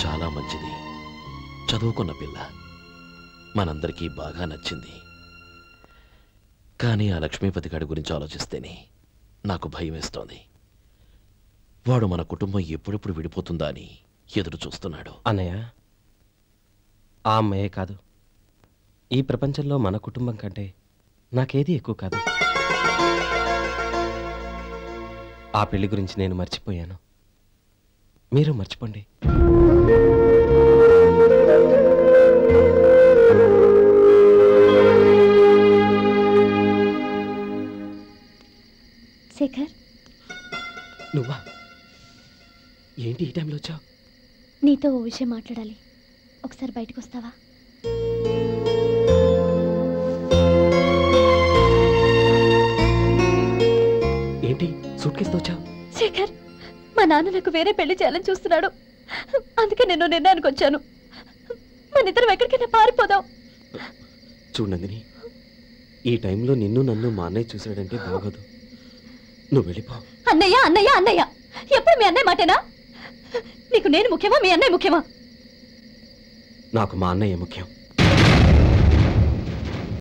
చాలా మంచిది, చదువుకున్న పిల్ల, మనందరికీ బాగా నచ్చింది. కానీ ఆ లక్ష్మీపతి గారి గురించి ఆలోచిస్తేనే నాకు భయం వేస్తోంది. వాడు మన కుటుంబం ఎప్పుడెప్పుడు విడిపోతుందా అని ఎదురు చూస్తున్నాడు. అన్నయ్య, ఆ అమ్మాయే కాదు, ఈ ప్రపంచంలో మన కుటుంబం కంటే నాకేది ఎక్కువ కాదు. ఆ పెళ్లి గురించి నేను మర్చిపోయాను, మీరు మర్చిపోండి. శేఖర్, నువ్వా? ఏంటి ఈ టైంలో వచ్చావు? నీతో ఓ విషయం మాట్లాడాలి, ఒకసారి బయటకు వస్తావా? ఏంటి సూట్ కేసుతో వచ్చావు? శేఖర్, మా నాన్న నాకు వేరే పెళ్లి చేయాలని చూస్తున్నాడు, అందుకే నేను నిర్ణయానికి వచ్చాను. మన ఇద్దరం ఎక్కడికైనా పారిపోదాం. చూడు నందిని, ఈ టైంలో నిన్ను నన్ను మా అన్నయ్య చూశాడంటే బాగోదు, నువ్వు వెళ్ళిపో. అన్నయ్య అన్నయ్య అన్నయ్య, ఎప్పుడు మీ అన్నయ్య మాటేనా? నీకు నేను ముఖ్యమా, మీ అన్నయ్య ముఖ్యమా? నాకు మా అన్నయ్య ముఖ్యం.